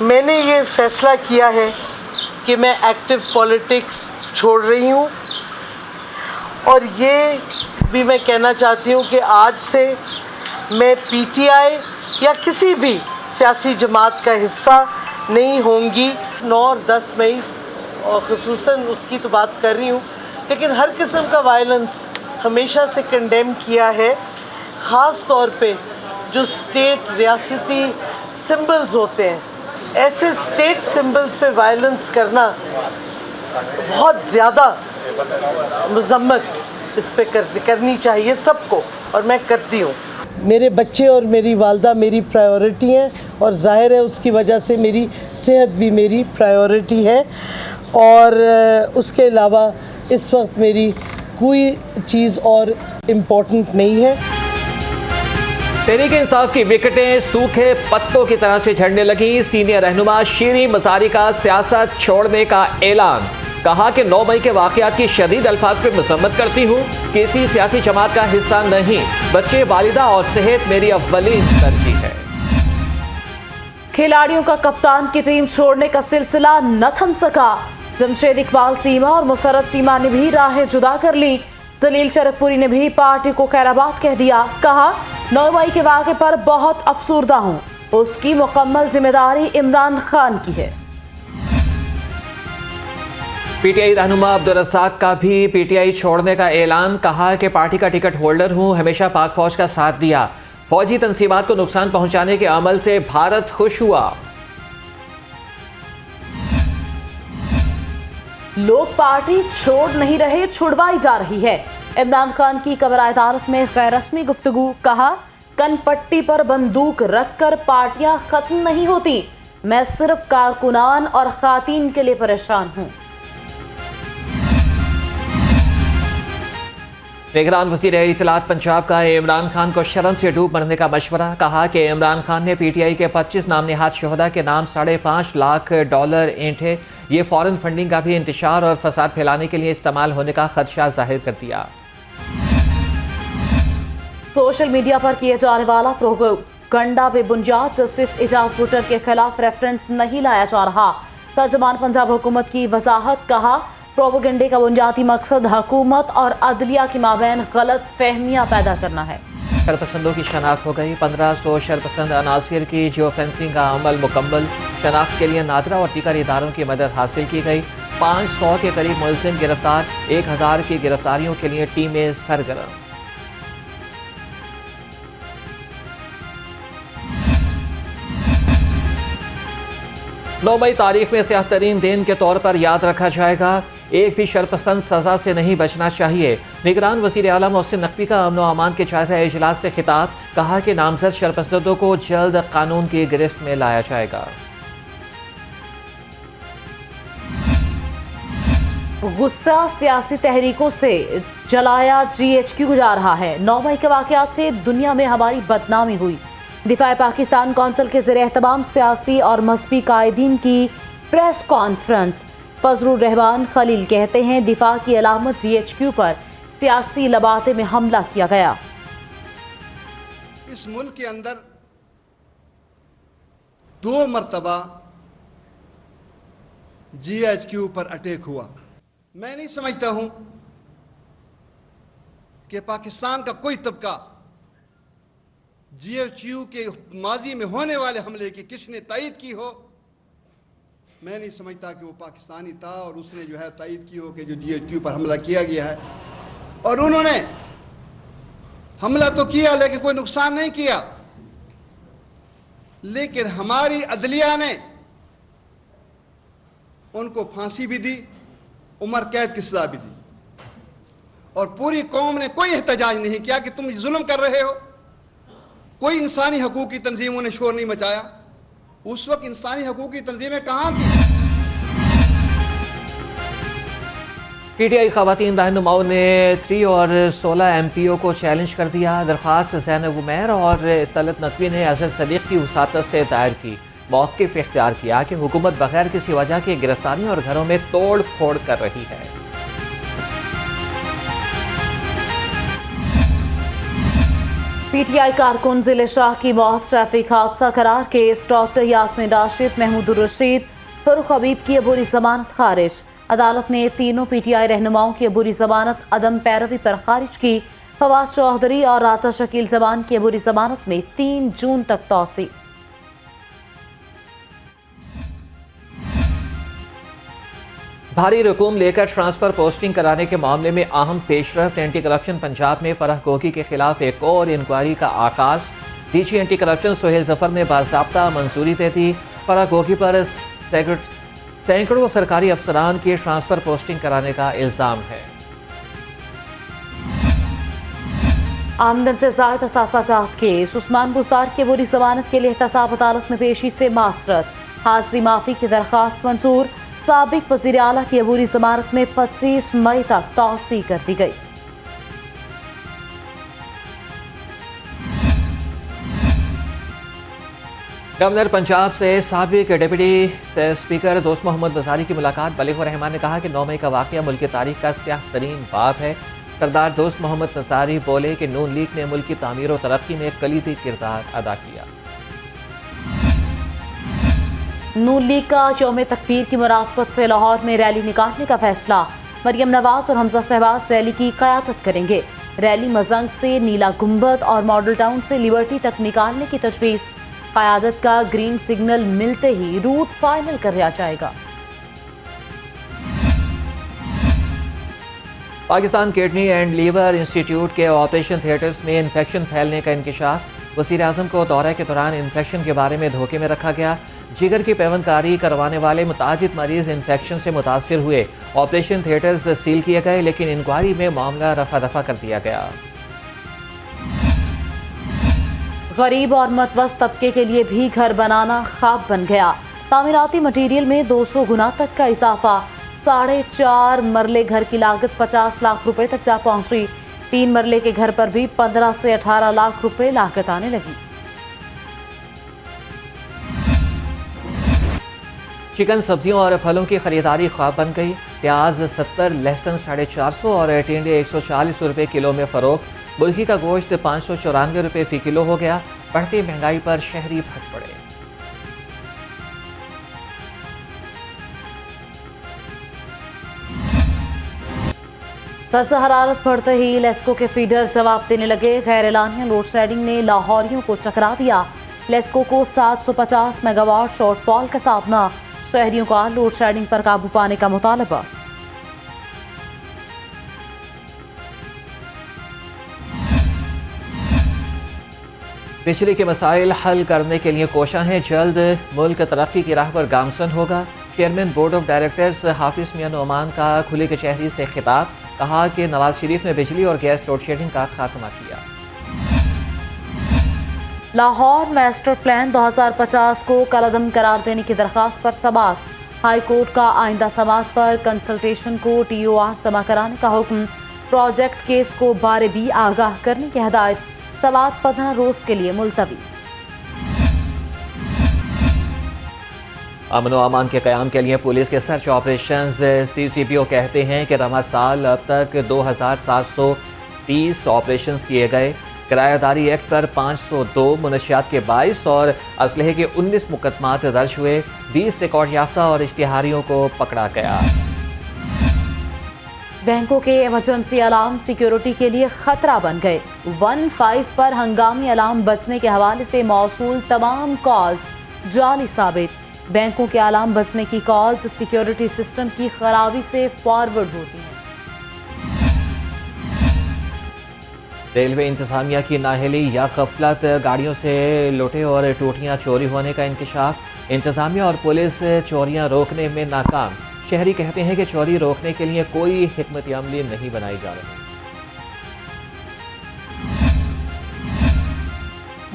میں نے یہ فیصلہ کیا ہے کہ میں ایکٹیو پولیٹکس چھوڑ رہی ہوں، اور یہ بھی میں کہنا چاہتی ہوں کہ آج سے میں پی ٹی آئی یا کسی بھی سیاسی جماعت کا حصہ نہیں ہوں گی۔ 9 اور 10 مئی اور خصوصاً اس کی تو بات کر رہی ہوں، لیکن ہر قسم کا وائلنس ہمیشہ سے کنڈیم کیا ہے، خاص طور پہ جو اسٹیٹ ریاستی سمبلز ہوتے ہیں، ایسے اسٹیٹ سمبلز پہ وائلنس کرنا بہت زیادہ مذمت اس پہ کرنی چاہیے سب کو، اور میں کرتی ہوں۔ میرے بچے اور میری والدہ میری پرائیورٹی ہیں، اور ظاہر ہے اس کی وجہ سے میری صحت بھی میری پرائیورٹی ہے، اور اس کے علاوہ اس وقت میری کوئی چیز اور امپورٹنٹ نہیں ہے۔ تحریک انصاف کی وکٹیں سوکھے پتوں کی طرح سے جھڑنے لگیں۔ سینئر رہنما شیریں مزاری کا سیاست چھوڑنے کا اعلان۔ کہا کہ 9 مئی کے واقعات کی شدید الفاظ پہ مذمت کرتی ہوں، کسی سیاسی جماعت کا حصہ نہیں، بچے، والدہ اور صحت میری اولین ترجیح ہے۔ کھلاڑیوں کا کپتان کی ٹیم چھوڑنے کا سلسلہ نہ تھم سکا۔ جمشید اقبال چیمہ اور مسرت چیمہ نے بھی راہیں جدا کر لی۔ جلیل شرف پوری نے بھی پارٹی کو خیرآباد کہہ دیا۔ کہا 9 مئی کے واقعے پر بہت افسردہ ہوں، اس کی مکمل ذمہ داری عمران خان کی ہے۔ پی ٹی آئی رہنما عبدالرزاق کا بھی پی ٹی آئی چھوڑنے کا اعلان۔ کہا کہ پارٹی کا ٹکٹ ہولڈر ہوں، ہمیشہ پاک فوج کا ساتھ دیا، فوجی تنظیمات کو نقصان پہنچانے کے عمل سے بھارت خوش ہوا۔ لوگ پارٹی چھوڑ نہیں رہے، چھڑوائی جا رہی ہے۔ عمران خان کی قبر عدالت میں غیر رسمی گفتگو۔ کہا کن پٹی پر بندوق رکھ کر پارٹیاں ختم نہیں ہوتی، میں صرف کارکنان اور خواتین کے لیے پریشان ہوں۔ نگران وزیر اطلاعات پنجاب کا عمران خان کو شرم سے ڈوب مرنے کا مشورہ۔ کہا کہ عمران خان نے پی ٹی آئی کے 25 نام نہاد شہداء کے نام $5.5 لاکھ اینٹھے، یہ فورن فنڈنگ کا بھی انتشار اور فساد پھیلانے کے لیے استعمال ہونے کا خدشہ ظاہر کر دیا۔ سوشل میڈیا پر کیے جانے والا پروپیگنڈا بے بنیاد، جسٹس اعجاز بھٹر کے خلاف ریفرنس نہیں لایا جا رہا۔ ترجمان پنجاب حکومت کی وضاحت۔ کہا پروپیگنڈے کا بنیادی مقصد حکومت اور عدلیہ کے مابین غلط فہمیاں پیدا کرنا ہے۔ شرپسندوں کی شناخت ہو گئی۔ 1500 شرپسند عناصر کی جیو فینسنگ کا عمل مکمل۔ شناخت کے لیے نادرہ اور دیگر اداروں کی مدد حاصل کی گئی۔ 500 کے قریب ملزم گرفتار، 1000 کی گرفتاریوں کے لیے ٹیمیں سرگرم۔ نو مئی تاریخ میں سیاہ ترین دن کے طور پر یاد رکھا جائے گا۔ ایک بھی شرپسند سزا سے نہیں بچنا چاہیے۔ نگران وزیر اعلیٰ محسن نقوی کا امن و امان کے جائزہ اجلاس سے خطاب۔ کہا کہ نامزد شرپسندوں کو جلد قانون کی گرفت میں لایا جائے گا۔ غصہ سیاسی تحریکوں سے جلایا جی ایچ کیو جا رہا ہے۔ 9 مئی کے واقعات سے دنیا میں ہماری بدنامی ہوئی۔ دفاع پاکستان کونسل کے زیر اہتمام سیاسی اور مذہبی قائدین کی پریس کانفرنس۔ فضل الرحمان خلیل کہتے ہیں دفاع کی علامت جی ایچ کیو پر سیاسی لباتے میں حملہ کیا گیا۔ اس ملک کے اندر 2 مرتبہ جی ایچ کیو پر اٹیک ہوا۔ میں نہیں سمجھتا ہوں کہ پاکستان کا کوئی طبقہ جی ایچ کیو کے ماضی میں ہونے والے حملے کی کس نے تائید کی ہو۔ میں نہیں سمجھتا کہ وہ پاکستانی تھا اور اس نے جو ہے تائید کی ہو کہ جو جی ایچ کیو پر حملہ کیا گیا ہے، اور انہوں نے حملہ تو کیا لیکن کوئی نقصان نہیں کیا، لیکن ہماری عدلیہ نے ان کو پھانسی بھی دی، عمر قید کی سزا بھی دی، اور پوری قوم نے کوئی احتجاج نہیں کیا کہ تم ظلم کر رہے ہو۔ کوئی انسانی حقوق کی تنظیموں نے شور نہیں مچایا۔ اس وقت انسانی حقوق کی تنظیمیں کہاں تھیں؟ پی ٹی آئی خواتین رہنماؤں نے 3 اور 16 ایم پی او کو چیلنج کر دیا۔ درخواست زینب عمیر اور طلعت نقوی نے اظہر صدیق کی وساطت سے دائر کی۔ موقف اختیار کیا کہ حکومت بغیر کسی وجہ کے گرفتاریوں اور گھروں میں توڑ پھوڑ کر رہی ہے۔ پی PTI कारकुन जिले शाह की मौत ट्रैफिक हादसा करार केस। डॉक्टर यास्मीन राशिद, महमूद रशीद, फरूख हबीब की अबूरी जमानत खारिज। अदालत ने तीनों PTI रहनुमाओं की अबूरी जमानत अदम पैरवी पर खारिज की। फवाद चौधरी और राजा शकील जमान की अबूरी जमानत में 3 जून तक तौसी। भारी रकूम लेकर ट्रांसफर पोस्टिंग कराने के मामले में अहम पेशरफ्त। एंटी करप्शन पंजाब में फराह गोगी के खिलाफ एक और इंक्वायरी का आगाज। DG anti corruption Sohail Zafar ने बाज़ाब्ता मंजूरी दे दी। फराह गोगी पर सैकड़ों सरकारी अफसरान की ट्रांसफर पोस्टिंग कराने का इल्जाम है। आमदन से ज़ायद असासाजात केस। उस्मान बुज़दार की अबूरी जमानत के लिए एहतसाब अदालत में पेशी से मासरत। हाजिरी माफी की दरख्वास्त मंजूर। साबिक वज़ीर आला की अबूरी जमानत में 25 मई तक तौसी कर दी गई। गवर्नर पंजाब से साबिक डिप्टी स्पीकर दोस्त मोहम्मद मज़ारी की मुलाकात। बलीग रहमान ने कहा कि 9 मई का वाक़या मुल्क की तारीख का स्याह तरीन बाब है। सरदार दोस्त मोहम्मद मज़ारी बोले कि नून लीग ने मुल्क की तामीर और तरक्की में कलीदी किरदार अदा किया। नून लीग का यौम तकबीर की मुनासबत से लाहौर में रैली निकालने का फैसला। मरियम नवाज और हमजा शहबाज रैली की क़यादत करेंगे। रैली मजंग से नीला गुंबद और मॉडल टाउन से लिबर्टी तक निकालने की तजवीज़। क़यादत का ग्रीन सिग्नल मिलते ही रूट फाइनल कर लिया जाएगा। Pakistan kidney and liver institute के ऑपरेशन थिएटर्स में इन्फेक्शन फैलने का इंकशाफ। वज़ीर आज़म को दौरे के दौरान इन्फेक्शन के बारे में धोखे में रखा गया। जिगर की पेवंदकारी करवाने वाले मुतादिद मरीज इन्फेक्शन से मुतासिर हुए। ऑपरेशन थिएटर्स सील किए गए, लेकिन इंक्वायरी में मामला रफा दफा कर दिया गया। गरीब और मतवस्त तबके के लिए भी घर बनाना ख्वाब बन गया। तामीराती मटीरियल में 200 गुना तक का इजाफा। 4.5 मरले घर की लागत 50 लाख रुपए तक जा पहुंची। 3 मरले के घर पर भी 15 से 18 लाख रुपए लागत आने लगी। चिकन, सब्जियों और फलों की खरीदारी ख्वाब बन गई। प्याज 70, लहसुन 450 और टिंडे 140 रुपये किलो में फरोख्त। मुर्गी का गोश्त 594 रुपये फी किलो हो गया। बढ़ती महंगाई पर शहरी फट पड़े। सब्ज हरारत बढ़ते ही लेस्को के फीडर जवाब देने लगे। गैर एलानिया लोड शेडिंग ने लाहौरियों को चकरा दिया। लेस्को को 750 मेगावाट शॉर्टफॉल का सामना। शहरियों का लोड शेडिंग पर काबू पाने का मुतालबा। बिजली के मसाइल हल करने के लिए कोशा है। जल्द मुल्क तरक्की की राह पर गामसन होगा। चेयरमैन बोर्ड ऑफ डायरेक्टर्स हाफिज मियां नोमान का खुले कचहरी से खिताब। कहा कि नवाज शरीफ ने बिजली और गैस लोड शेडिंग का खात्मा किया। लाहौर मास्टर प्लान 2050 को कलअदम करार देने की दरख्वास्त पर समाअत। हाई कोर्ट का आइंदा समाअत पर कंसल्टेशन को TOR जमा कराने का हुक्म। प्रोजेक्ट केस को बारे भी आगाह करने की हदायत। समाअत 15 रोज के लिए मुलतवी। अमन व अमान के क़याम के लिए पुलिस के सर्च ऑपरेशंस। CCPO कहते हैं कि रवा साल अब तक 2730 ऑपरेशंस किए गए। किरायादारी एक्ट पर 502, मुनशियात के 22 और असलहे के 19 मुकदमात दर्ज हुए। 20 रिकॉर्ड याफ्ता और इश्तिहारियों को पकड़ा गया। बैंकों के इमरजेंसी अलार्म सिक्योरिटी के लिए खतरा बन गए। 15 पर हंगामी अलार्म बजने के हवाले से मौसूल तमाम कॉल्स जाली साबित। बैंकों के अलार्म बजने की कॉल्स सिक्योरिटी सिस्टम की खराबी से फॉरवर्ड होती हैं। रेलवे इंतजामिया की नाअहली या गफलत। गाड़ियों से लुटे और टूटियां चोरी होने का इंकशाफ। इंतजामिया और पुलिस चोरियां रोकने में नाकाम। शहरी कहते हैं कि चोरी रोकने के लिए कोई हिकमत अमली नहीं बनाई जा रही।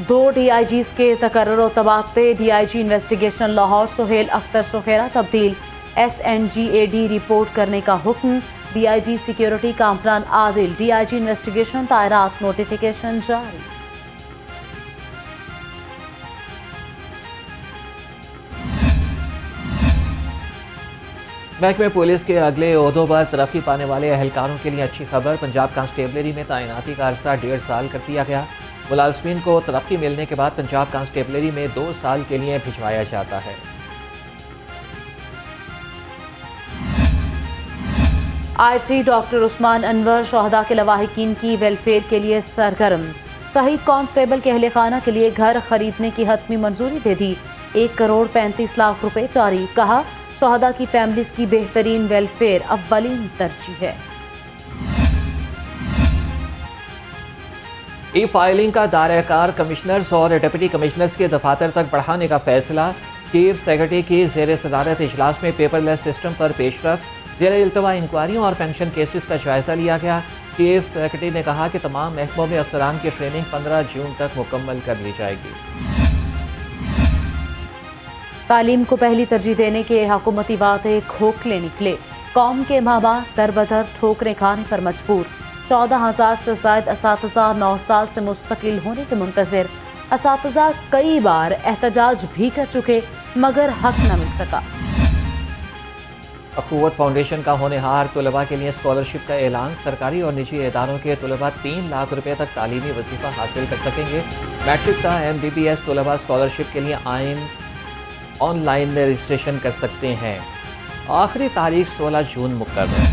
2 DIGs के तकर्रुर और तबादले। DIG इन्वेस्टिगेशन लाहौर सोहेल अख्तर सुखेरा तब्दील। SNGAD रिपोर्ट करने का हुक्म। DIG security Kamran Adil. DIG investigation तायरात नोटिफिकेशन जारी। महकमे पुलिस के अगले ओहदों पर तरक्की पाने वाले अहलकारों के लिए अच्छी खबर। पंजाब कांस्टेबलरी में तैनाती का अरसा 1.5 साल कर दिया गया। मुलाजमीन को तरक्की मिलने के बाद पंजाब कांस्टेबलरी में 2 साल के लिए भिजवाया जाता है। आईजी डॉक्टर उस्मान अनवर शोहदा के लवाहिकीन की वेलफेयर के लिए सरगर्म। शहीद कांस्टेबल के अहले खाना के लिए घर खरीदने की हतमी मंजूरी दे दी। 1 करोड़ 35 लाख रुपए जारी। कहा शोहदा की फैमिलीज की बेहतरीन वेलफेयर अव्वलीन तरजीह है। ई फाइलिंग का दायरा कमिश्नर्स और डिप्टी कमिश्नर्स के दफातर तक बढ़ाने का फैसला। चीफ सेक्रेटरी की जेर सदारत इजलास में पेपरलेस सिस्टम पर पेशरफ, जेर इल्तवा इंक्वायरियों और पेंशन केसेस का जायजा लिया गया। चीफ सेक्रेटरी ने कहा कि तमाम महकमों में अफसरान की ट्रेनिंग 15 जून तक मुकम्मल कर ली जाएगी। तालीम को पहली तरजीह देने के हुकूमती वादे खोखले निकले। कौम के माँ बाप दर बदर ठोकरें खाने पर मजबूर। 14,000 से ज़ायद असातिज़ा 9 साल से मुस्तकिल होने के मुंतज़िर। असातिज़ा कई बार एहतजाज भी कर चुके मगर हक न मिल सका। अखुवत फाउंडेशन का होनहार तलबा के लिए स्कॉलरशिप का ऐलान। सरकारी और निजी इदारों के तलबा 3 लाख रुपए तक तालीमी वजीफा हासिल कर सकेंगे। मैट्रिक का MBBS तलबा स्कॉलरशिप के लिए ऑनलाइन रजिस्ट्रेशन कर सकते हैं। आखिरी तारीख 16 जून मुकर्रर।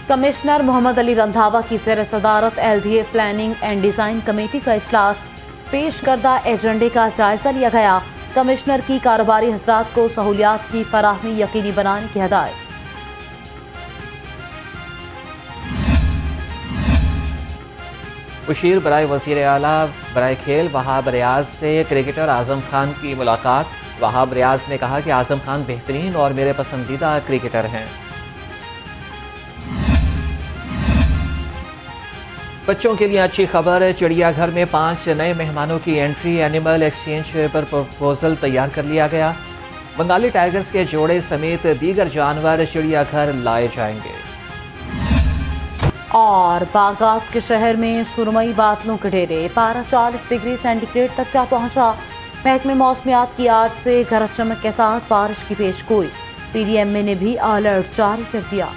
कमिश्नर मोहम्मद अली रंधावा की ज़ेर सदारत LDA planning and design committee का इजलास। पेश करदा एजेंडे का जायजा लिया गया। कमिश्नर की कारोबारी हजरात को सहूलियात की फराहमी यकीनी बनाने की हिदायत। मुशीर बराए वज़ीर आला बराए खेल वहाब रियाज से क्रिकेटर आज़म खान की मुलाकात। वहाब रियाज ने कहा कि आज़म खान बेहतरीन और मेरे पसंदीदा क्रिकेटर हैं। बच्चों के लिए अच्छी खबर। चिड़ियाघर में 5 नए मेहमानों की एंट्री। एनिमल एक्सचेंज पर प्रपोजल तैयार कर लिया गया। बंगाली टाइगर्स के जोड़े समेत दीगर जानवर चिड़ियाघर लाए जाएंगे। और बागात के शहर में सुरमई बादलों के डेरे। पारा 40 डिग्री सेंटीग्रेड तक जा पहुंचा। महकमे मौसमियात की आज से गरज चमक के साथ बारिश की पेशगोई। PDMA ने भी अलर्ट जारी कर दिया।